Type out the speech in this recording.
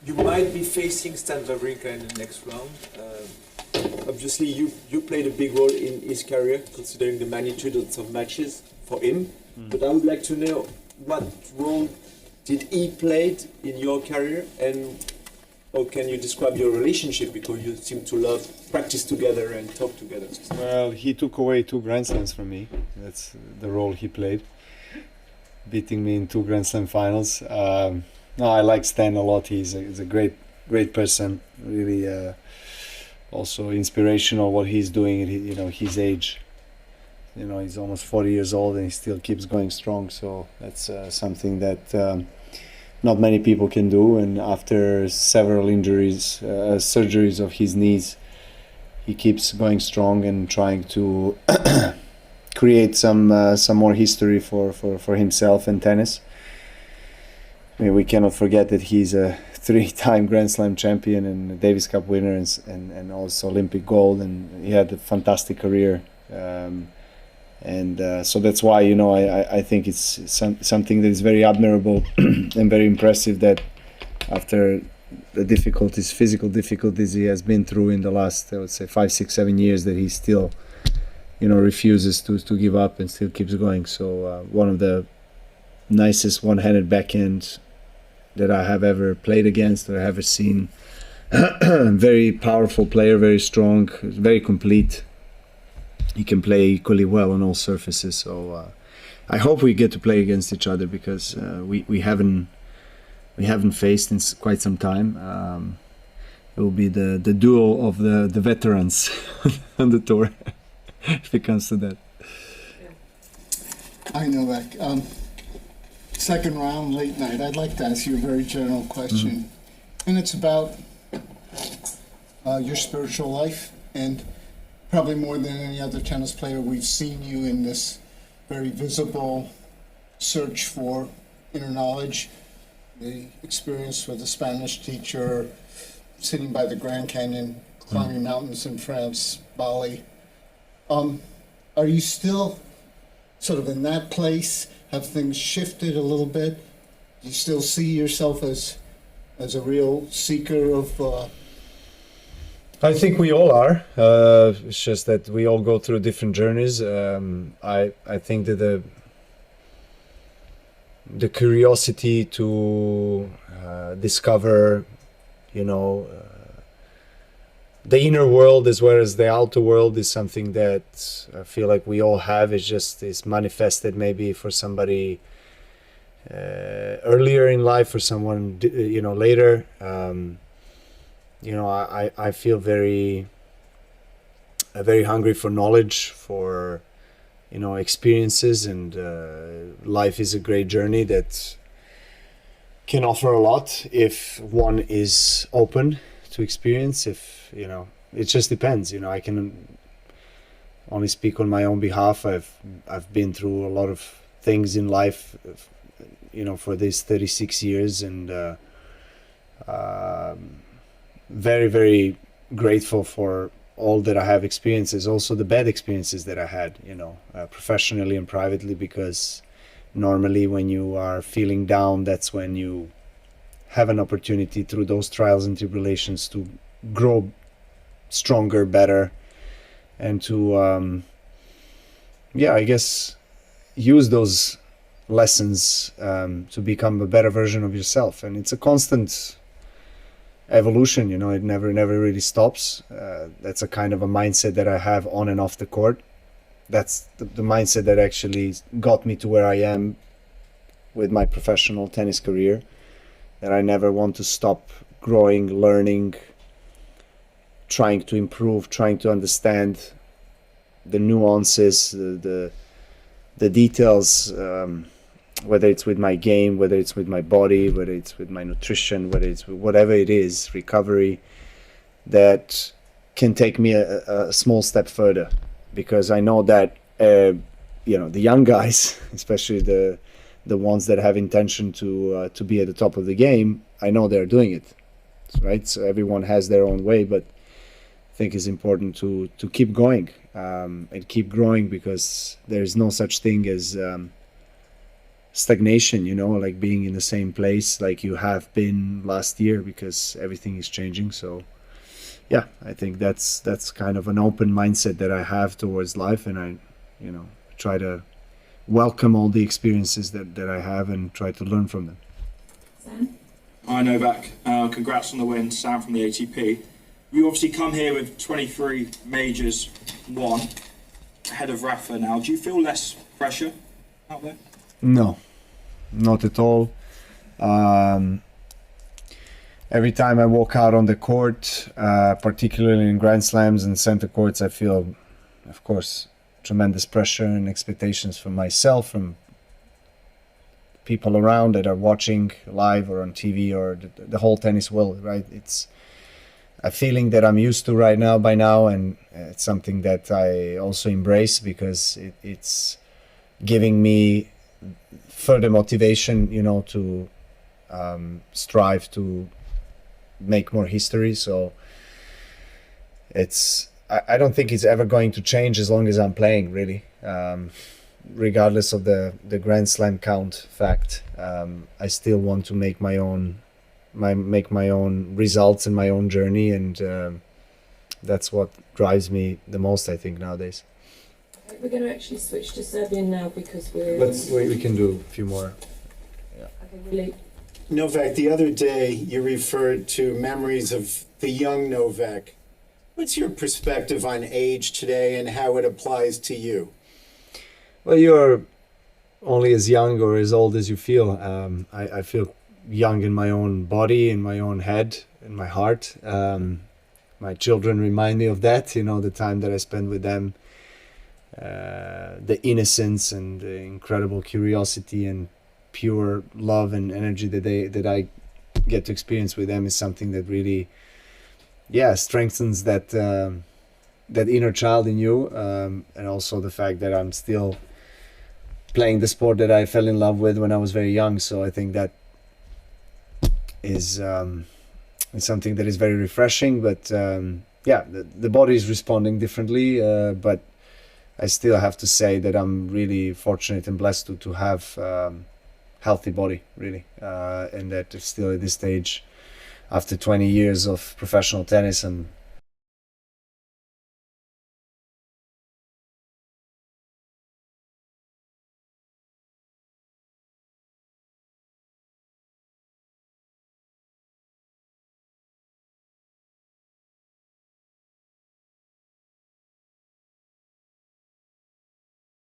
you might be facing Stan Wawrinka in the next round. Obviously, you played a big role in his career, considering the magnitude of matches for him. But I would like to know what role did he play in your career, and how can you describe your relationship, because you seem to love practice together and talk together? Well, he took away 2 Grand Slams from me. That's the role he played, beating me in 2 Grand Slam finals. No, I like Stan a lot. He's a great person. Really, also inspirational what he's doing at his age. He's almost 40 years old and he still keeps going strong. So that's something that not many people can do. And after several injuries, surgeries of his knees, he keeps going strong and trying to create some more history for himself and tennis. I mean, we cannot forget that he's a 3-time Grand Slam champion and a Davis Cup winner and also Olympic gold, and he had a fantastic career. So that's why, I think it's something that is very admirable and very impressive, that after the physical difficulties he has been through in the last, I would say, 5, 6, 7 years, that he still, refuses to give up and still keeps going. So one of the nicest one-handed backhands that I have ever played against or ever seen. Very powerful player, very strong, very complete. He can play equally well on all surfaces. So I hope we get to play against each other, because we haven't faced in quite some time. It will be the duel of the veterans on the tour, if it comes to that. I know that. Second round, late night. I'd like to ask you a very general question, and it's about your spiritual life. And probably more than any other tennis player, we've seen you in this very visible search for inner knowledge. The experience with a Spanish teacher, sitting by the Grand Canyon, climbing mountains in France, Bali. Are you still sort of in that place? Have things shifted a little bit? Do you still see yourself as a real seeker of... I think we all are. It's just that we all go through different journeys. I think that the curiosity to discover, the inner world as well as the outer world is something that I feel like we all have. It's manifested maybe for somebody earlier in life, for someone later. I feel very hungry for knowledge, for experiences, and life is a great journey that can offer a lot if one is open to experience. It just depends. I can only speak on my own behalf. I've been through a lot of things in life, for these 36 years, and very, very grateful for all that I have experiences, also the bad experiences that I had, professionally and privately, because normally when you are feeling down, that's when you have an opportunity through those trials and tribulations to grow stronger, better, and to, I guess, use those lessons to become a better version of yourself. And it's a constant evolution, it never really stops. That's a kind of a mindset that I have on and off the court. That's the mindset that actually got me to where I am with my professional tennis career, that I never want to stop growing, learning, trying to improve, trying to understand the nuances, the details, whether it's with my game, whether it's with my body, whether it's with my nutrition, whether it's with whatever it is, recovery, that can take me a small step further. Because I know that, the young guys, especially the ones that have intention to be at the top of the game, I know they're doing it, right? So everyone has their own way, but I think it's important to keep going and keep growing, because there is no such thing as stagnation, you know, like being in the same place like you have been last year, because everything is changing. So yeah, I think that's kind of an open mindset that I have towards life, and I, you know, try to welcome all the experiences that I have and try to learn from them. Sam? Hi Novak, congrats on the win, Sam from the ATP. You obviously come here with 23 majors won, ahead of Rafa now. Do you feel less pressure out there? No, not at all. Every time I walk out on the court, particularly in Grand Slams and center courts, I feel, of course, tremendous pressure and expectations from myself, from people around that are watching live or on TV, or the whole tennis world, right? It's a feeling that I'm used to right now by now, and it's something that I also embrace, because it's giving me further motivation, you know, to strive to make more history. So I don't think it's ever going to change as long as I'm playing, really. Regardless of the Grand Slam count fact, I still want to make my own results and my own journey, and that's what drives me the most, I think, nowadays. Okay, we're going to actually switch to Serbian now, because We can do a few more. Okay, really. Novak, the other day you referred to memories of the young Novak. What's your perspective on age today and how it applies to you? Well, you're only as young or as old as you feel. I feel young in my own body, in my own head, in my heart. My children remind me of that, you know, the time that I spend with them, the innocence and the incredible curiosity and pure love and energy that I get to experience with them is something that really, strengthens that inner child in you, and also the fact that I'm still playing the sport that I fell in love with when I was very young. So I think that is something that is very refreshing. But the body is responding differently, but I still have to say that I'm really fortunate and blessed to have healthy body, really, and that still at this stage, after 20 years of professional tennis, I'm